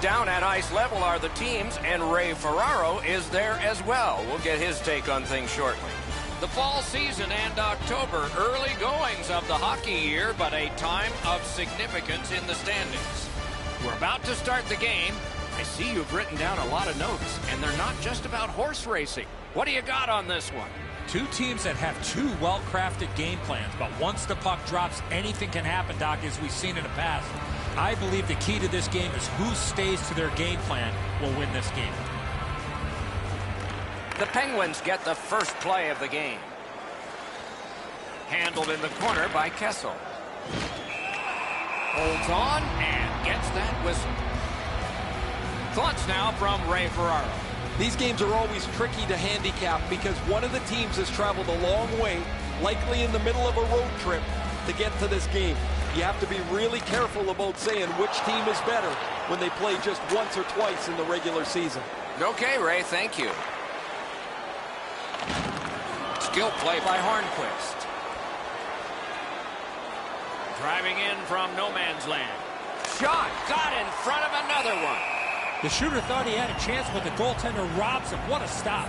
Down at ice level are the teams, and Ray Ferraro is there as well. We'll get his take on things shortly. The fall season and October, early goings of the hockey year, but a time of significance in the standings. We're about to start the game. I see you've written down a lot of notes, and they're not just about horse racing. What do you got on this one? Two teams that have two well-crafted game plans, but once the puck drops, anything can happen, Doc, as we've seen in the past. I believe the key to this game is who stays to their game plan will win this game. The Penguins get the first play of the game. Handled in the corner by Kessel. Holds on and gets that whistle. Thoughts now from Ray Ferraro. These games are always tricky to handicap because one of the teams has traveled a long way, likely in the middle of a road trip, to get to this game. You have to be really careful about saying which team is better when they play just once or twice in the regular season. Okay, Ray, thank you. Skill play by Hornquist. Driving in from no man's land. Shot got in front of another one. The shooter thought he had a chance, but the goaltender robs him. What a stop.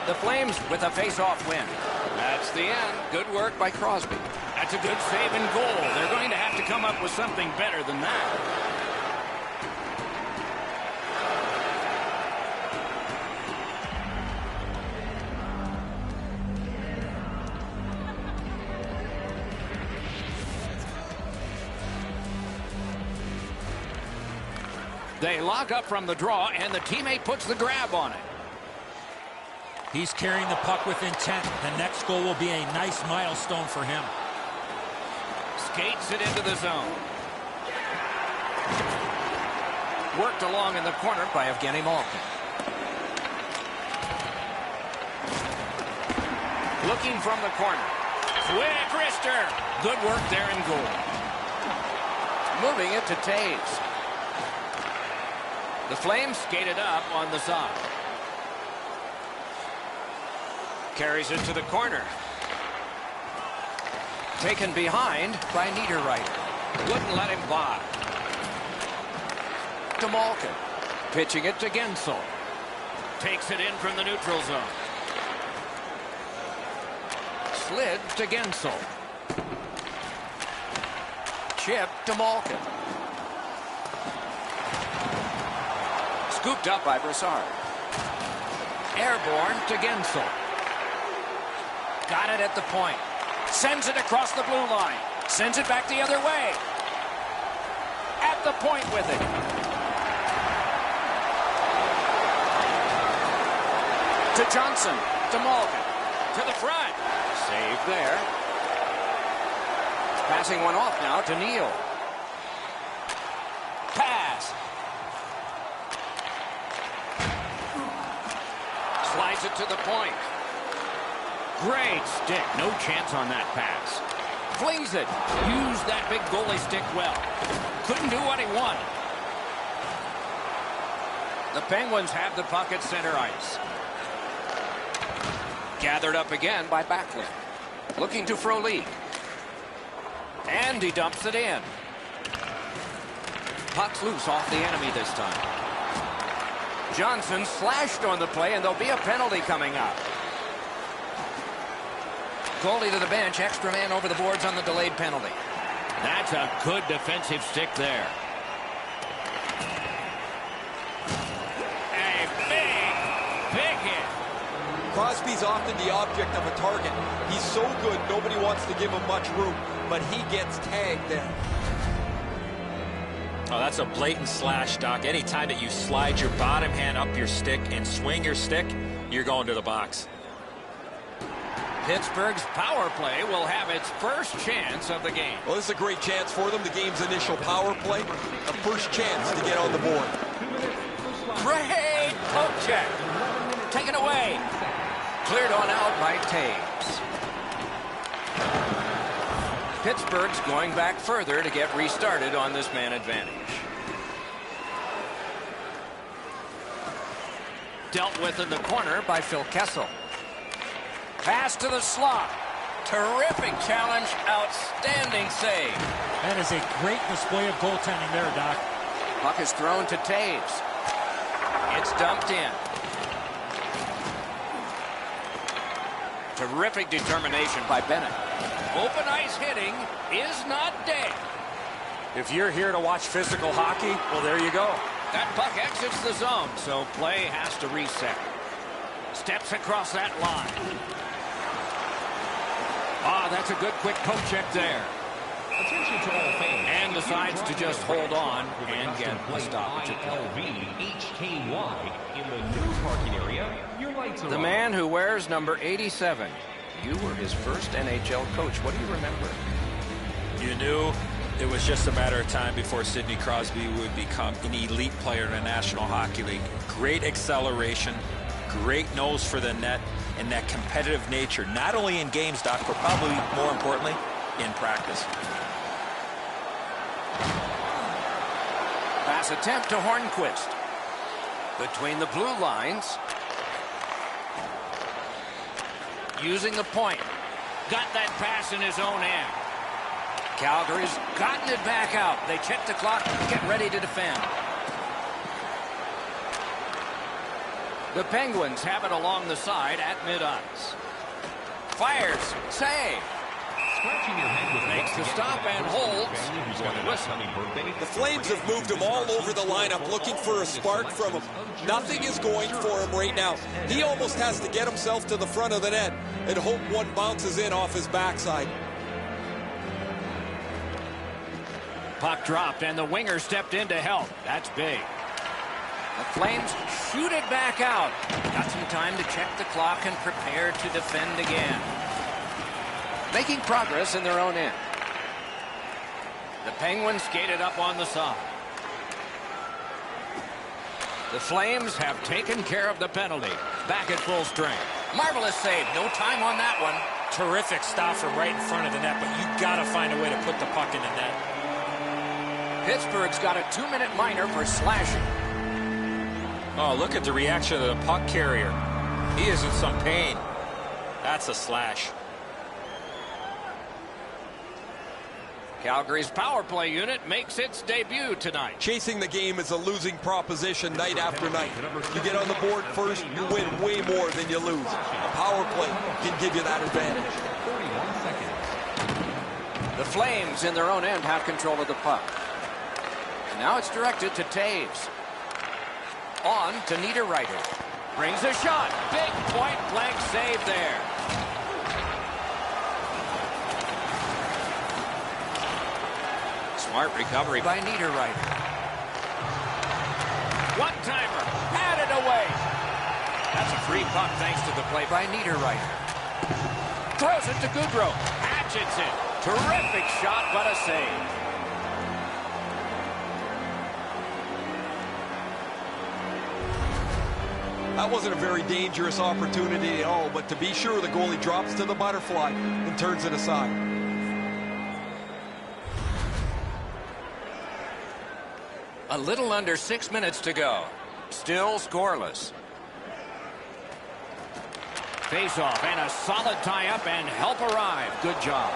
The Flames with a face-off win. That's the end. Good work by Crosby. That's a good save and goal. They're going to have to come up with something better than that. They lock up from the draw, and the teammate puts the grab on it. He's carrying the puck with intent. The next goal will be a nice milestone for him. Skates it into the zone. Worked along in the corner by Evgeny Malkin. Looking from the corner. Quick wrister. Good work there in goal. Moving it to Taves. The Flames skated up on the side. Carries it to the corner. Taken behind by Niederreiter. Wouldn't let him by. To Malkin. Pitching it to Gensel. Takes it in from the neutral zone. Slid to Gensel. Chip to Malkin. Scooped up by Brassard. Airborne to Gensel. Got it at the point. Sends it across the blue line. Sends it back the other way. At the point with it. To Johnson. To Malkin. To the front. Save there. Passing one off now to Neal. Pass. Slides it to the point. Great stick. No chance on that pass. Flings it. Used that big goalie stick well. Couldn't do what he wanted. The Penguins have the puck at center ice. Gathered up again by Backlund. Looking to Frolik. And he dumps it in. Puck's loose off the enemy this time. Johnson slashed on the play, and there'll be a penalty coming up. Goalie to the bench, extra man over the boards on the delayed penalty. That's a good defensive stick there. A big hit. Crosby's often the object of a target. He's so good, nobody wants to give him much room, but he gets tagged there. Oh, that's a blatant slash, Doc. Anytime that you slide your bottom hand up your stick and swing your stick, you're going to the box. Pittsburgh's power play will have its first chance of the game. Well, this is a great chance for them. The game's initial power play. A first chance to get on the board. Great poke check. Taken away. Cleared on out by Taves. Pittsburgh's going back further to get restarted on this man advantage. Dealt with in the corner by Phil Kessel. Pass to the slot. Terrific challenge. Outstanding save. That is a great display of goaltending there, Doc. Puck is thrown to Taves. It's dumped in. Terrific determination by Bennett. Open ice hitting is not dead. If you're here to watch physical hockey, well, there you go. That puck exits the zone, so play has to reset. Steps across that line. Ah, that's a good quick poke check there. Attention to all fans. And decides to just hold on and get a stoppage. LVHKY in the new parking area. Your lights are The on. man who wears number 87. You were his first NHL coach. What do you remember? You knew it was just a matter of time before Sidney Crosby would become an elite player in the National Hockey League. Great acceleration, great nose for the net, and that competitive nature, not only in games, Doc, but probably more importantly, in practice. Pass attempt to Hornquist. Between the blue lines. Using the point. Got that pass in his own end. Calgary's gotten it back out. They check the clock, get ready to defend. The Penguins have it along the side at mid-ice. Fires, save. Scratching your head with Makes the stop and holds. He's got a whistle. The Flames have moved him all over the lineup looking for a spark from him. Nothing is going for him right now. He almost has to get himself to the front of the net and hope one bounces in off his backside. Puck dropped and the winger stepped in to help. That's big. The Flames shoot it back out. Got some time to check the clock and prepare to defend again. Making progress in their own end. The Penguins skated up on the side. The Flames have taken care of the penalty. Back at full strength. Marvelous save. No time on that one. Terrific stop from right in front of the net, but you got to find a way to put the puck in the net. Pittsburgh's got a 2-minute minor for slashing. Oh, look at the reaction of the puck carrier. He is in some pain. That's a slash. Calgary's power play unit makes its debut tonight. Chasing the game is a losing proposition night after night. You get on the board first, you win way more than you lose. A power play can give you that advantage. 31 seconds. The Flames in their own end have control of the puck. And now it's directed to Taves. On to Niederreiter. Brings a shot. Big point-blank save there. Smart recovery by Niederreiter. One-timer. Added away. That's a free puck thanks to the play by Niederreiter. Throws it to Goodrow. Hatchets it. Terrific shot, but a save. That wasn't a very dangerous opportunity at all, but to be sure, the goalie drops to the butterfly and turns it aside. A little under 6 minutes to go. Still scoreless. Face-off and a solid tie-up and help arrive. Good job.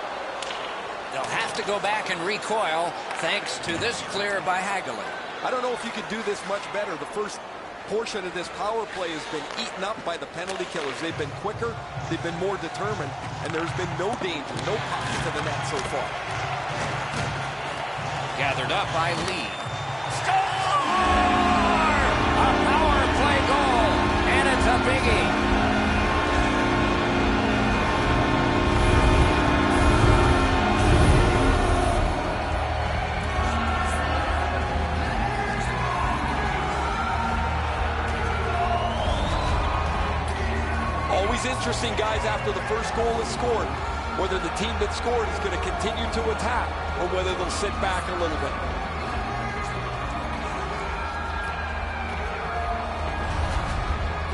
They'll have to go back and recoil thanks to this clear by Hagelin. I don't know if you could do this much better. The first portion of this power play has been eaten up by the penalty killers. They've been quicker, they've been more determined, and there's been no danger, no pucks to the net so far. Gathered up by Lee. Score! A power play goal, and it's a biggie. Interesting, guys, after the first goal is scored, whether the team that scored is going to continue to attack or whether they'll sit back a little bit.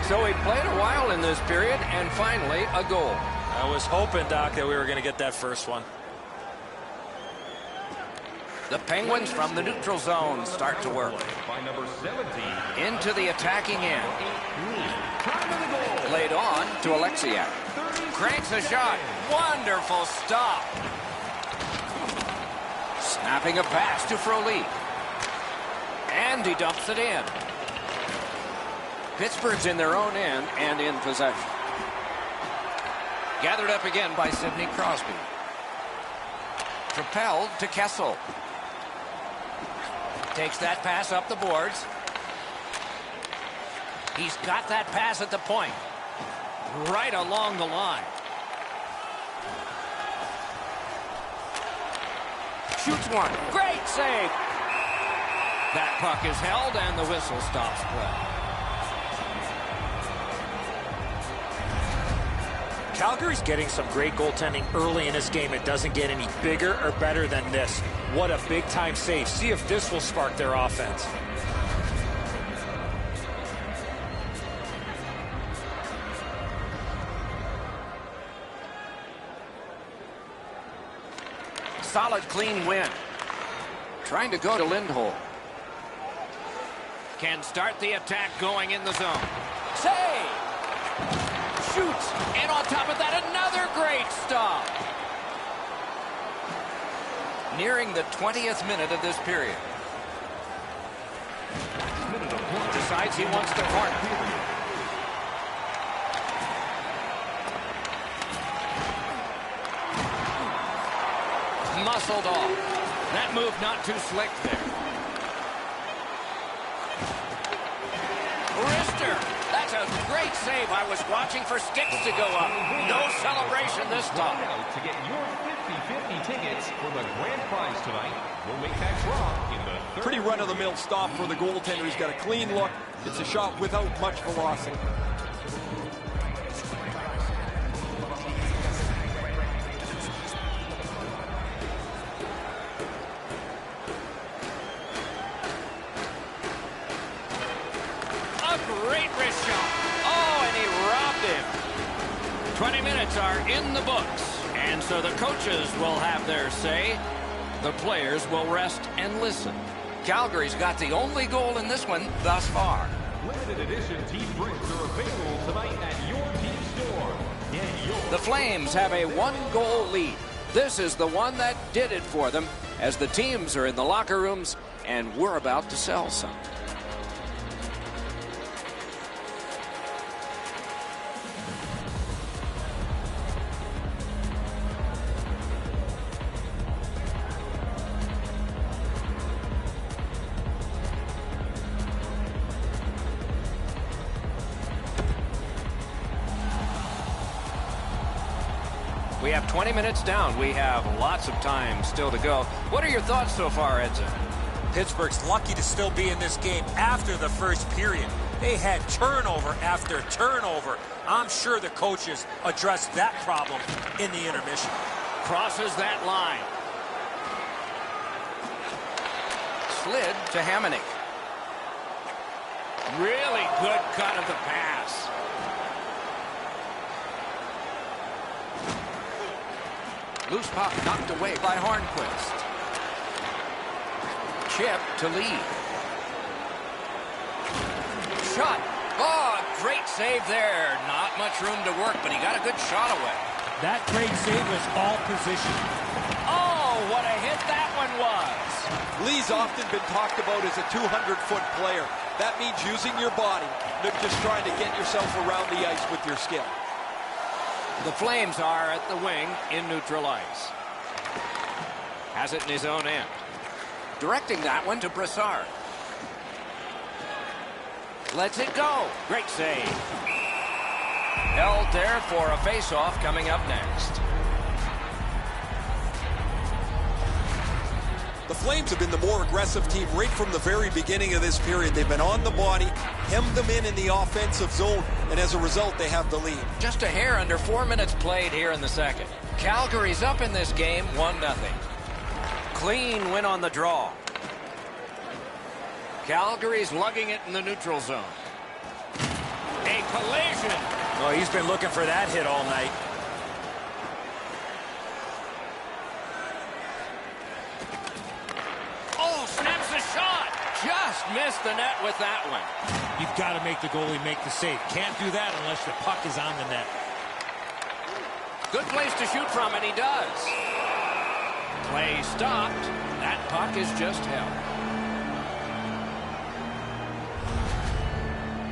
So he played a while in this period, and finally a goal. I was hoping, Doc, that we were going to get that first one. The Penguins from the neutral zone start to work. By number 17. Into the attacking end. Laid on to Alexiak. Cranks a shot. Wonderful stop. Snapping a pass to Frolik. And he dumps it in. Pittsburgh's in their own end and in possession. Gathered up again by Sidney Crosby. Propelled to Kessel. Takes that pass up the boards. He's got that pass at the point. Right along the line. Shoots one. Great save. That puck is held and the whistle stops play. Calgary's getting some great goaltending early in this game. It doesn't get any bigger or better than this. What a big-time save. See if this will spark their offense. Solid, clean win. Trying to go to Lindholm. Can start the attack going in the zone. Save! Shoots, and on top of that, another great stop. Nearing the 20th minute of this period. Decides he wants to corner. Muscled off. That move not too slick there. Wrister. That's a great save. I was watching for sticks to go up. No celebration this time. To get your 50-50 tickets for the grand prize tonight, we'll make that draw in the third. Pretty run-of-the-mill stop for the goaltender. He's got a clean look. It's a shot without much velocity. Great wrist shot. Oh, and he robbed him. 20 minutes are in the books, and so the coaches will have their say. The players will rest and listen. Calgary's got the only goal in this one thus far. Limited edition team drinks are available tonight at your team store. Get yours. The Flames have a one-goal lead. This is the one that did it for them, as the teams are in the locker rooms, and we're about to sell some. We have 20 minutes down. We have lots of time still to go. What are your thoughts so far, Edson? Pittsburgh's lucky to still be in this game after the first period. They had turnover after turnover. I'm sure the coaches addressed that problem in the intermission. Crosses that line. Slid to Hamonic. Really good cut of the pass. Loose puck knocked away by Hornquist. Chip to Lee. Shot. Oh, great save there. Not much room to work, but he got a good shot away. That great save was all position. Oh, what a hit that one was. Lee's often been talked about as a 200-foot player. That means using your body, not just trying to get yourself around the ice with your skill. The Flames are at the wing in neutral ice. Has it in his own end. Directing that one to Brassard. Lets it go. Great save. Held there for a face-off coming up next. The Flames have been the more aggressive team right from the very beginning of this period. They've been on the body, hemmed them in the offensive zone, and as a result, they have the lead. Just a hair under 4 minutes played here in the second. Calgary's up in this game 1-0. Clean win on the draw. Calgary's lugging it in the neutral zone. A collision. Oh, he's been looking for that hit all night. just missed the net with that one. You've got to make the goalie make the save. Can't do that unless the puck is on the net. Good place to shoot from, and he does. Play stopped. That puck is just held.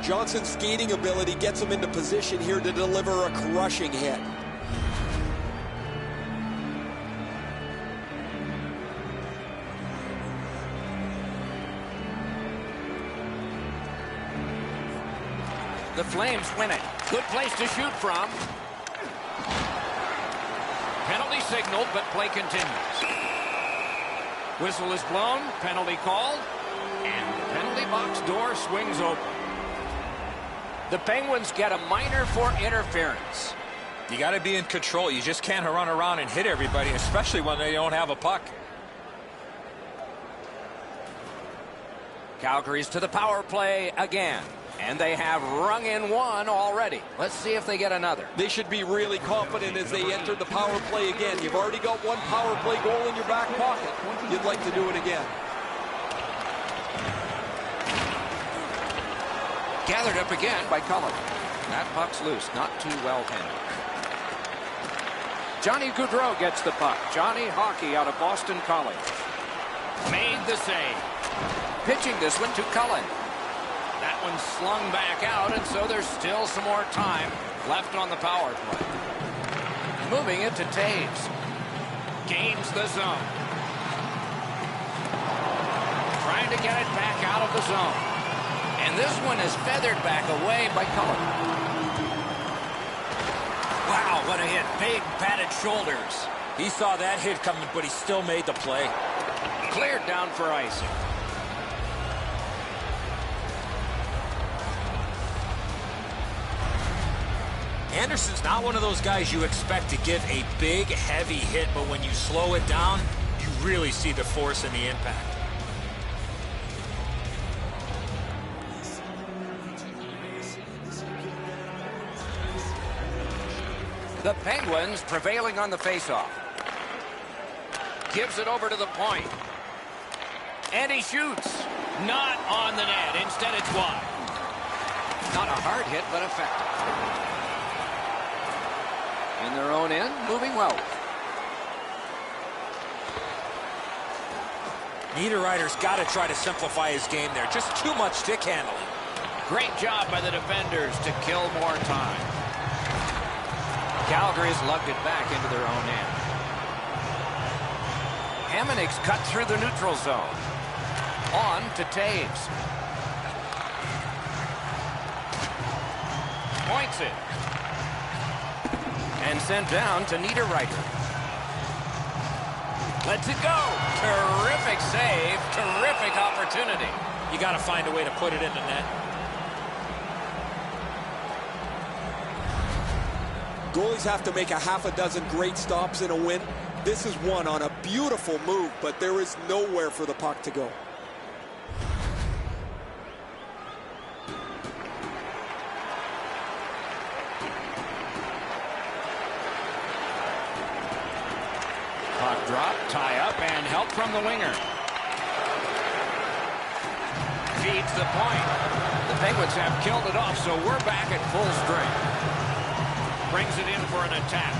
Johnson's skating ability gets him into position here to deliver a crushing hit. The Flames win it. Good place to shoot from. Penalty signaled, but play continues. Whistle is blown, penalty called, and the penalty box door swings open. The Penguins get a minor for interference. You got to be in control. You just can't run around and hit everybody, especially when they don't have a puck. Calgary's to the power play again. And they have rung in one already. Let's see if they get another. They should be really confident as they enter the power play again. You've already got one power play goal in your back pocket. You'd like to do it again. Gathered up again by Cullen. That puck's loose, not too well handled. Johnny Gaudreau gets the puck. Johnny Hockey out of Boston College. Made the save. Pitching this one to Cullen. That one's slung back out, and so there's still some more time left on the power play. Moving it to Taves. Gains the zone. Trying to get it back out of the zone. And this one is feathered back away by Cullen. Wow, what a hit. Big padded shoulders. He saw that hit coming, but he still made the play. Cleared down for icing. Anderson's not one of those guys you expect to give a big, heavy hit, but when you slow it down, you really see the force and the impact. The Penguins prevailing on the faceoff. Gives it over to the point. And he shoots. Not on the net. Instead, it's wide. Not a hard hit, but effective. In their own end, moving well. Niederreiter's got to try to simplify his game there. Just too much stick handling. Great job by the defenders to kill more time. Calgary's lugged it back into their own end. Hamonic's cut through the neutral zone. On to Taves. Points it. And sent down to Niederreiter. Lets it go. Terrific save. Terrific opportunity. You got to find a way to put it in the net. Goalies have to make a half a dozen great stops in a win. This is one on a beautiful move, but there is nowhere for the puck to go. Puck drop, tie up, and help from the winger. Feeds the point. The Penguins have killed it off, so we're back at full strength. Brings it in for an attack.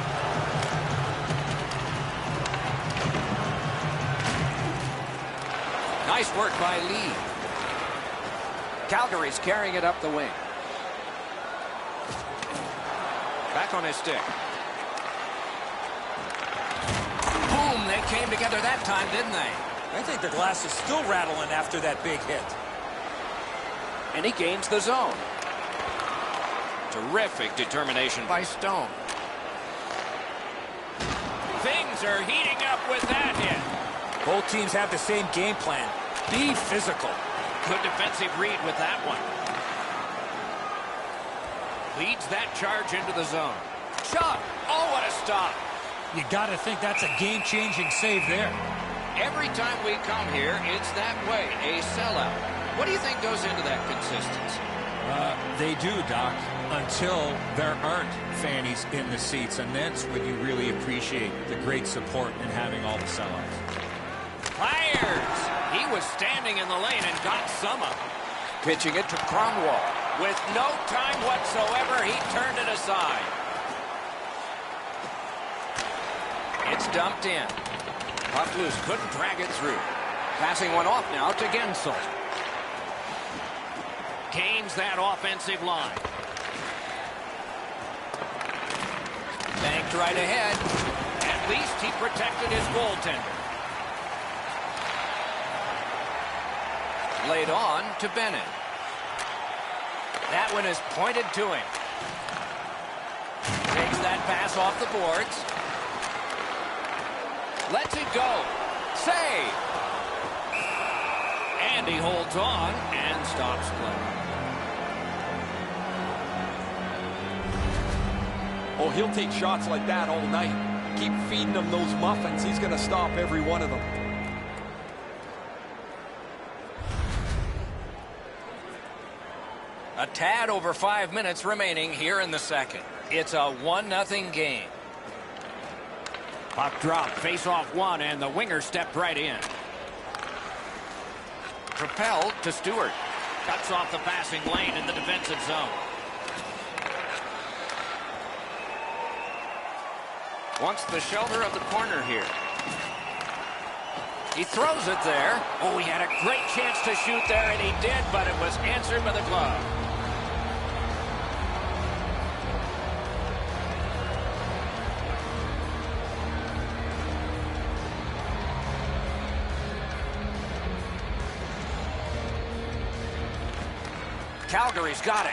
Nice work by Lee. Calgary's carrying it up the wing. Back on his stick. Boom, they came together that time, didn't they? I think the glass is still rattling after that big hit. And he gains the zone. Terrific determination by Stone. Things are heating up with that hit. Both teams have the same game plan. Be physical. Good defensive read with that one. Leads that charge into the zone. Shot. Oh, what a stop. You got to think that's a game-changing save there. Every time we come here, it's that way, a sellout. What do you think goes into that consistency? They do, Doc, until there aren't fannies in the seats, and that's when you really appreciate the great support and having all the sellouts. Fires! He was standing in the lane and got some of it. Pitching it to Cromwell. With no time whatsoever, he turned it aside. It's dumped in. Puck loose, couldn't drag it through. Passing one off now to Gensel. Gains that offensive line. Banked right ahead. At least he protected his goaltender. Laid on to Bennett. That one is pointed to him. Takes that pass off the boards. Lets it go. Save. And he holds on and stops play. Oh, he'll take shots like that all night. Keep feeding him those muffins. He's going to stop every one of them. A tad over 5 minutes remaining here in the second. It's a 1-0 game. Puck drop, face off one, and the winger stepped right in. Propelled to Stewart. Cuts off the passing lane in the defensive zone. Wants the shelter of the corner here. He throws it there. Oh, he had a great chance to shoot there, and he did, but it was answered by the glove. Calgary's got it.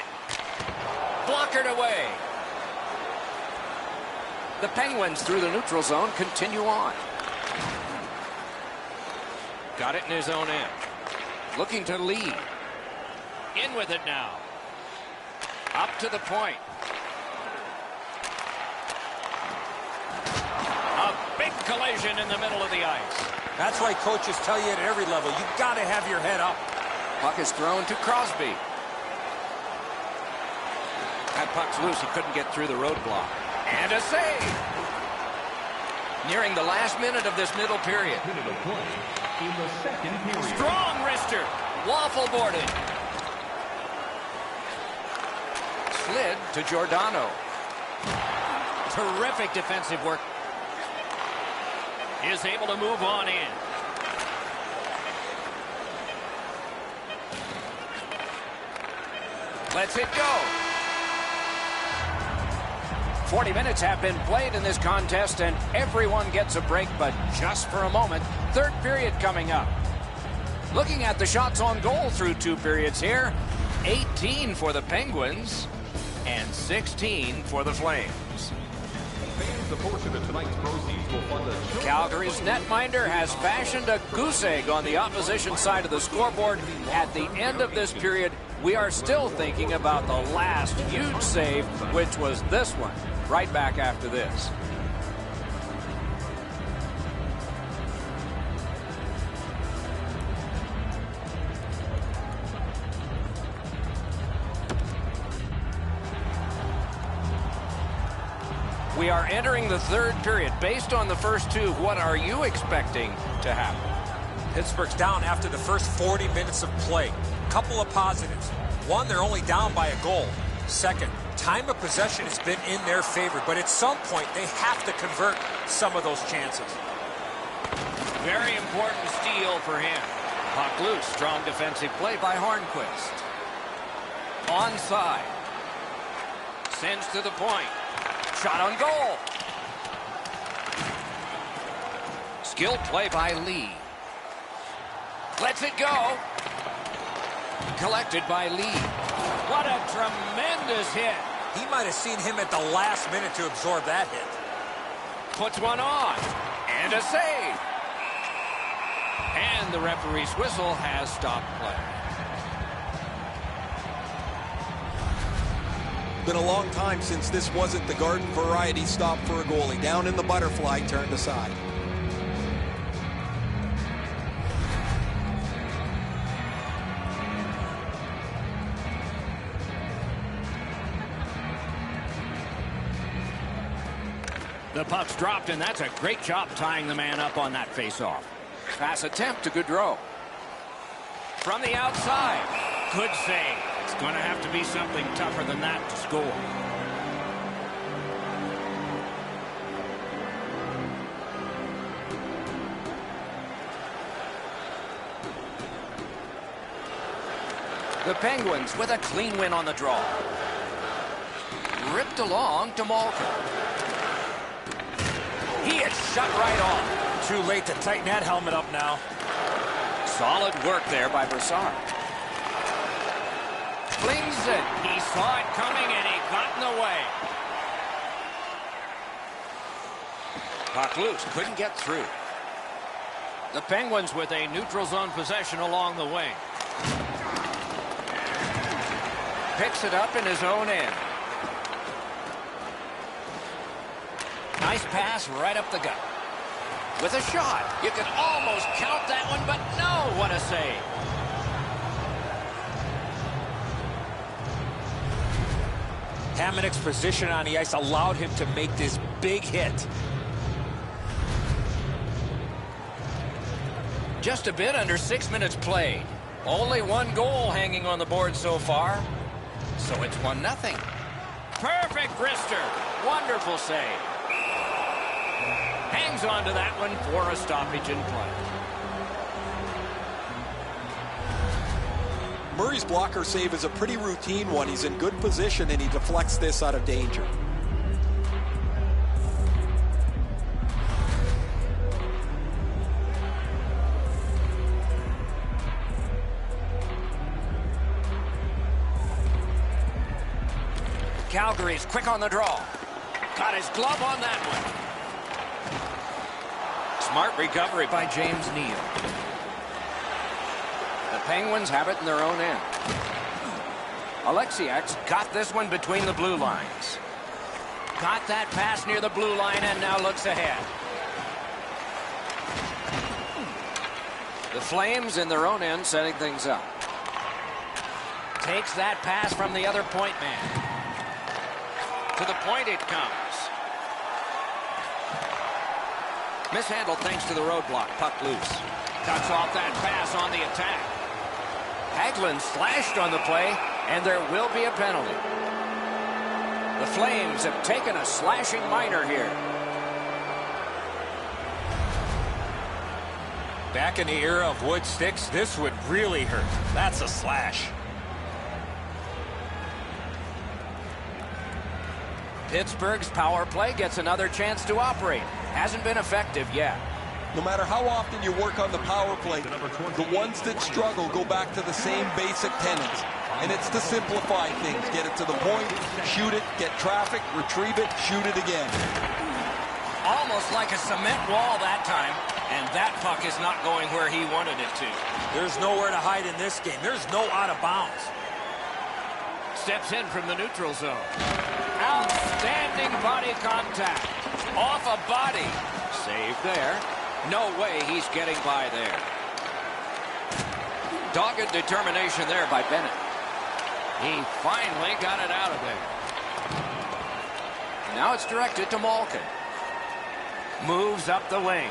Blockered away. The Penguins through the neutral zone continue on. Got it in his own end. Looking to lead. In with it now. Up to the point. A big collision in the middle of the ice. That's why coaches tell you at every level, you've got to have your head up. Puck is thrown to Crosby. That puck's loose. He couldn't get through the roadblock. And a save. Nearing the last minute of this middle period. Minute of play in the second period. Strong wrister. Waffle boarded. Slid to Giordano. Terrific defensive work. Is able to move on in. Lets it go. 40 minutes have been played in this contest, and everyone gets a break, but just for a moment. Third period coming up. Looking at the shots on goal through 2 periods here, 18 for the Penguins and 16 for the Flames. Fans, a portion of tonight's proceeds will fund a Calgary's netminder has fashioned a goose egg on the opposition side of the scoreboard. At the end of this period, we are still thinking about the last huge save, which was this one. Right back after this. We are entering the third period. Based on the first 2, what are you expecting to happen? Pittsburgh's down after the first 40 minutes of play. Couple of positives. One, they're only down by a goal. Second, time of possession has been in their favor, but at some point they have to convert some of those chances. Very important steal for him. Puck loose. Strong defensive play by Hornquist. Onside. Sends to the point. Shot on goal. Skilled play by Lee. Lets it go. Collected by Lee. What a tremendous hit. He might have seen him at the last minute to absorb that hit. Puts one on. And a save. And the referee's whistle has stopped play. Been a long time since this wasn't the garden variety stop for a goalie. Down in the butterfly, turned aside. The puck's dropped, and that's a great job tying the man up on that faceoff. Pass attempt to Gaudreau. from the outside. Good save. It's going to have to be something tougher than that to score. The Penguins with a clean win on the draw. Ripped along to Malkin. He is shut right off. Too late to tighten that helmet up now. Solid work there by Brassard. Flings it. He saw it coming and he got in the way. Puck loose. Couldn't get through. The Penguins with a neutral zone possession along the wing. Picks it up in his own end. Nice pass right up the gut. With a shot. You can almost count that one, but no, what a save. Hamonic's position on the ice allowed him to make this big hit. Just a bit under 6 minutes played. Only one goal hanging on the board so far. So it's 1-0. Perfect wrister. Wonderful save. Hangs on to that one for a stoppage in play. Murray's blocker save is a pretty routine one. He's in good position and he deflects this out of danger. Calgary's quick on the draw. Got his glove on that one. Smart recovery by James Neal. The Penguins have it in their own end. Alexiak's got this one between the blue lines. Got that pass near the blue line and now looks ahead. The Flames in their own end setting things up. Takes that pass from the other point man. To the point it comes. Mishandled thanks to the roadblock. Puck loose. Cuts off that pass on the attack. Hagelin slashed on the play, and there will be a penalty. The Flames have taken a slashing minor here. Back in the era of wood sticks, this would really hurt. That's a slash. Pittsburgh's power play gets another chance to operate. Hasn't been effective yet. No matter how often you work on the power play, the ones that struggle go back to the same basic tenets. And it's to simplify things. Get it to the point, shoot it, get traffic, retrieve it, shoot it again. Almost like a cement wall that time. And that puck is not going where he wanted it to. There's nowhere to hide in this game. There's no out of bounds. Steps in from the neutral zone. Outstanding body contact. Off a body. Save there. No way he's getting by there. Dogged determination there by Bennett. He finally got it out of there. Now it's directed to Malkin. Moves up the wing.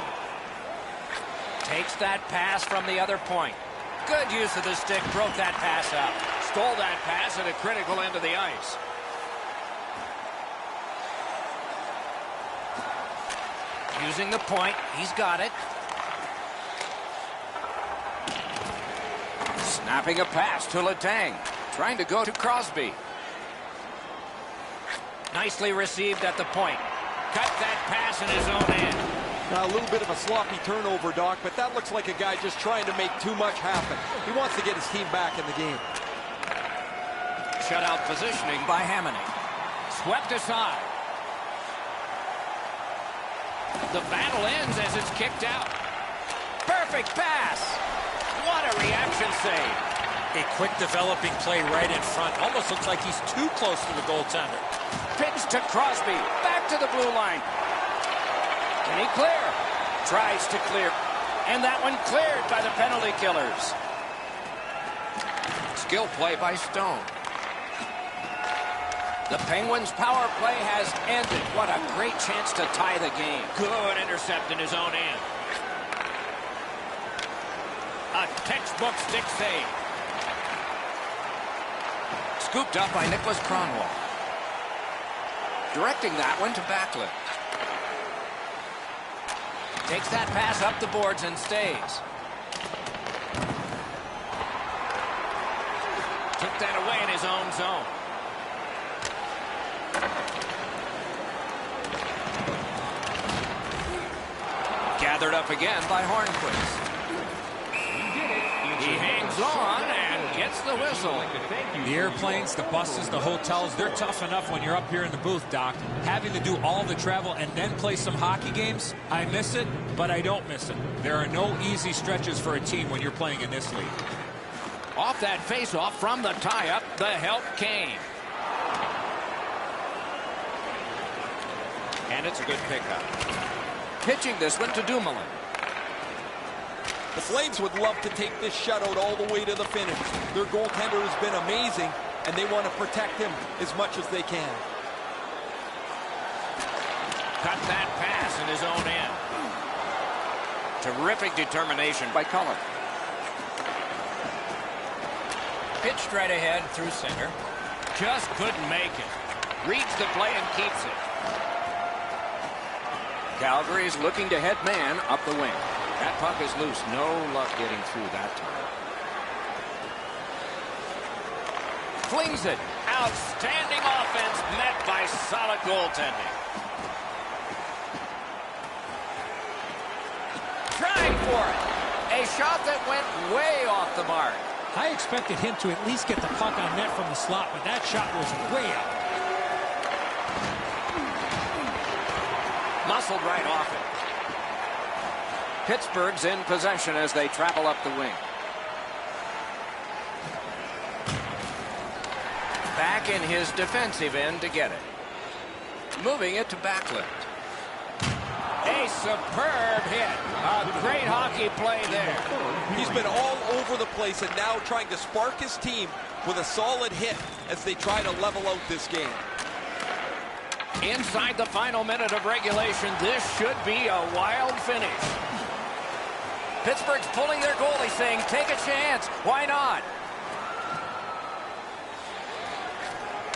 Takes that pass from the other point. Good use of the stick. Broke that pass out. Stole that pass at a critical end of the ice. Using the point. He's got it. Snapping a pass to Letang. Trying to go to Crosby. Nicely received at the point. Cut that pass in his own end. Now a little bit of a sloppy turnover, Doc, but that looks like a guy just trying to make too much happen. He wants to get his team back in the game. Shutout positioning by Hamonic. Swept aside. The battle ends as it's kicked out. Perfect pass. What a reaction save. A quick developing play right in front. Almost looks like he's too close to the goaltender. Pitch to Crosby. Back to the blue line. Can he clear? Tries to clear. And that one cleared by the penalty killers. Skill play by Stone. The Penguins' power play has ended. What a great chance to tie the game. Good intercept in his own end. A textbook stick save. Scooped up by Nicholas Kronwall. Directing that one to Backlund. Takes that pass up the boards and stays. Took that away in his own zone. Gathered up again by Hornquist. He hangs on and gets the whistle. The airplanes, the buses, the hotels, they're tough enough when you're up here in the booth, Doc. Having to do all the travel and then play some hockey games, I miss it, but I don't miss it. There are no easy stretches for a team when you're playing in this league. Off that faceoff from the tie-up, the help came. And it's a good pickup. Pitching this one to Dumoulin. The Flames would love to take this shutout all the way to the finish. Their goaltender has been amazing, and they want to protect him as much as they can. Cut that pass in his own end. Terrific determination by Cullen. Pitched right ahead through center. Just couldn't make it. Reads the play and keeps it. Calgary's looking to head man up the wing. That puck is loose. No luck getting through that time. Flings it. Outstanding offense met by solid goaltending. Trying for it. A shot that went way off the mark. I expected him to at least get the puck on net from the slot, but that shot was way out. Muscled right off it. Pittsburgh's in possession as they travel up the wing. Back in his defensive end to get it. Moving it to Backlund. A superb hit. A great hockey play there. He's been all over the place and now trying to spark his team with a solid hit as they try to level out this game. Inside the final minute of regulation, this should be a wild finish. Pittsburgh's pulling their goalie, saying, take a chance. Why not?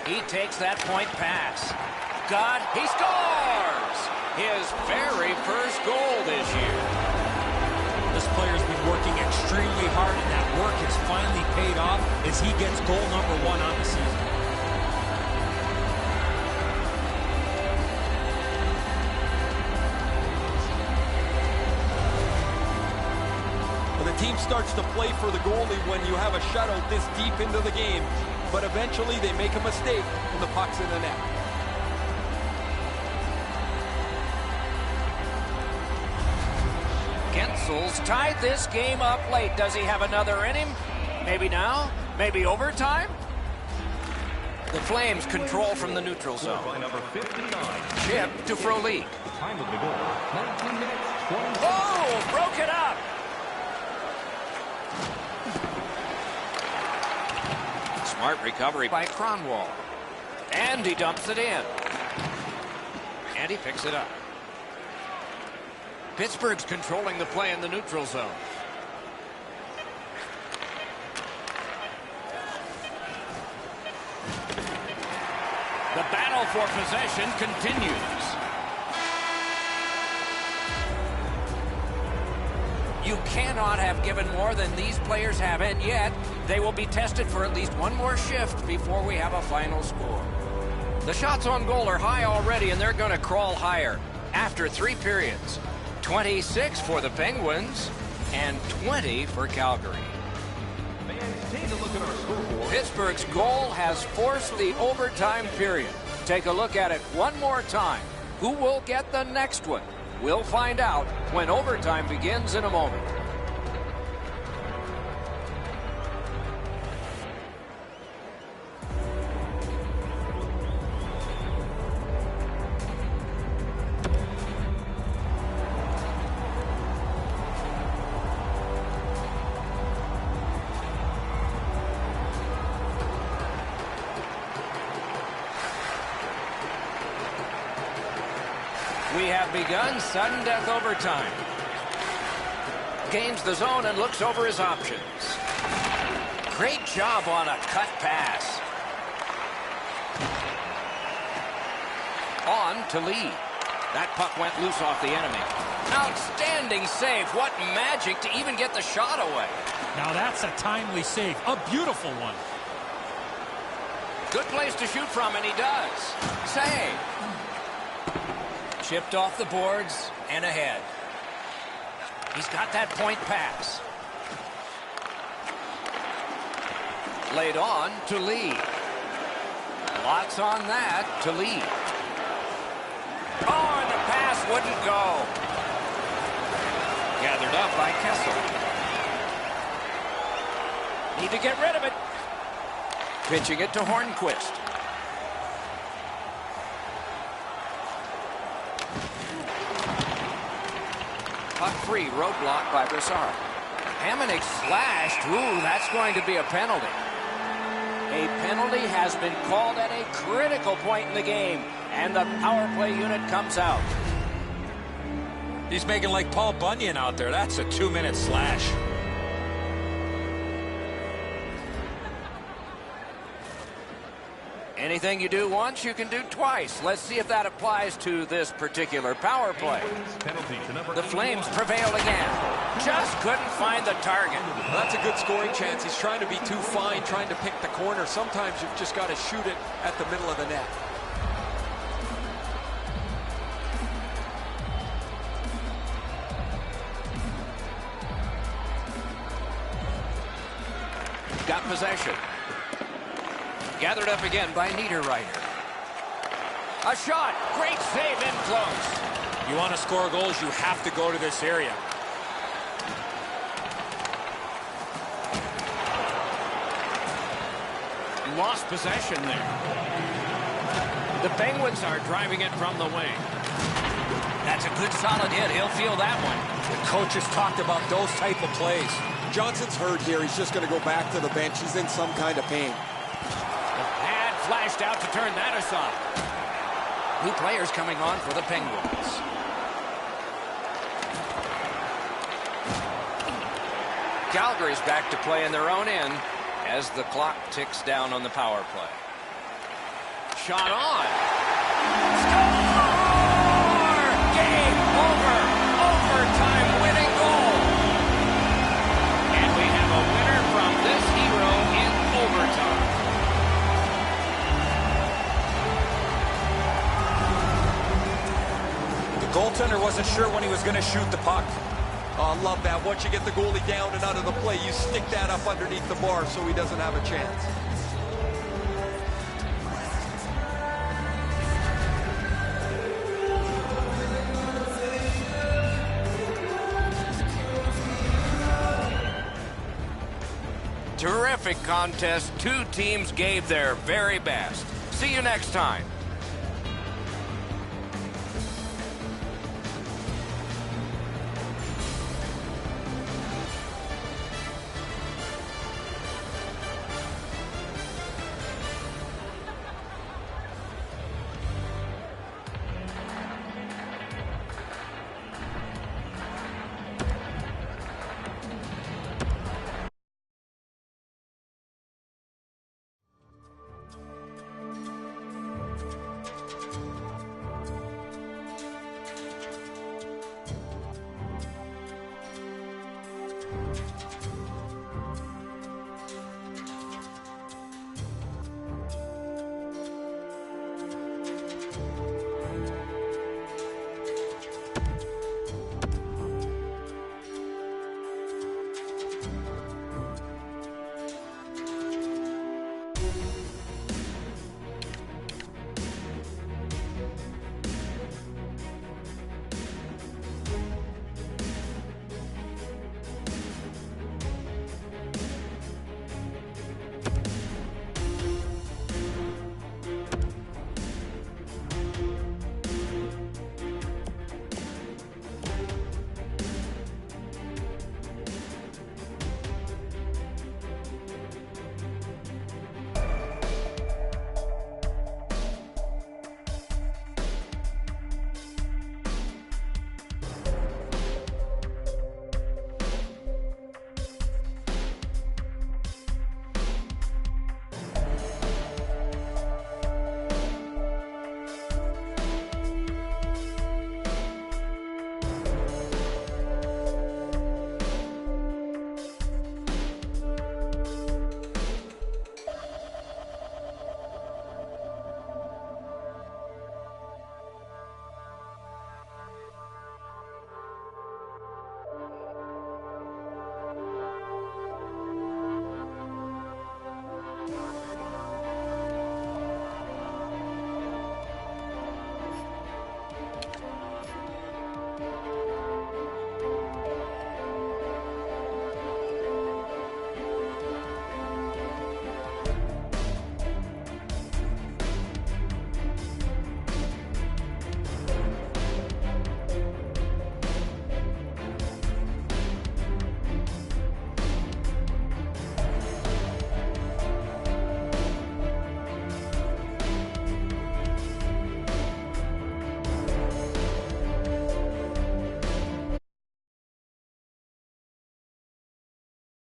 He takes that point pass. He scores! His very first goal this year. This player's been working extremely hard, and that work has finally paid off as he gets goal number 1 on the season. The team starts to play for the goalie when you have a shutout this deep into the game, but eventually they make a mistake and the puck's in the net. Gensel's tied this game up late. Does he have another in him? Maybe now? Maybe overtime? The Flames control from the neutral zone. By number 59. Chip to Frolik. Time of the goal, 19 minutes, 20 seconds. Oh, broke it up. Smart recovery by Kronwall. And he dumps it in. And he picks it up. Pittsburgh's controlling the play in the neutral zone. The battle for possession continues. You cannot have given more than these players have, and yet they will be tested for at least one more shift before we have a final score. The shots on goal are high already, and they're going to crawl higher after 3 periods. 26 for the Penguins and 20 for Calgary. Fans, take a look at our scoreboard. Pittsburgh's goal has forced the overtime period. Take a look at it one more time. Who will get the next one? We'll find out when overtime begins in a moment. We have begun sudden death overtime. gains the zone and looks over his options. Great job on a cut pass. On to Lee. That puck went loose off the enemy. Outstanding save. What magic to even get the shot away. Now that's a timely save. A beautiful one. Good place to shoot from, and he does. Save. Chipped off the boards and ahead. He's got that point pass. Laid on to Lee. Lots on that to Lee. Oh, and the pass wouldn't go. Gathered up by Kessel. Need to get rid of it. Pitching it to Hornquist. Puck free, roadblock by Brassard. Hamonic slashed. Ooh, that's going to be a penalty. A penalty has been called at a critical point in the game, and the power play unit comes out. He's making like Paul Bunyan out there. That's a 2-minute slash. Anything you do once, you can do twice. Let's see if that applies to this particular power play. The Flames prevail again. Just couldn't find the target. Well, that's a good scoring chance. He's trying to be too fine, trying to pick the corner. Sometimes you've just got to shoot it at the middle of the net. Got possession. Gathered up again by Niederreiter. A shot. Great save in close. You want to score goals, you have to go to this area. Lost possession there. The Penguins are driving it from the wing. That's a good solid hit. He'll feel that one. The coaches talked about those type of plays. Johnson's hurt here. He's just going to go back to the bench. He's in some kind of pain. The pad flashed out to turn that aside. New players coming on for the Penguins. Calgary's back to play in their own end as the clock ticks down on the power play. Shot on. Score! Game over. Overtime winning goal. And we have a winner from this hero in overtime. The goaltender wasn't sure when he was going to shoot the puck. Oh, I love that. Once you get the goalie down and out of the play, you stick that up underneath the bar so he doesn't have a chance. Terrific contest. Two teams gave their very best. See you next time.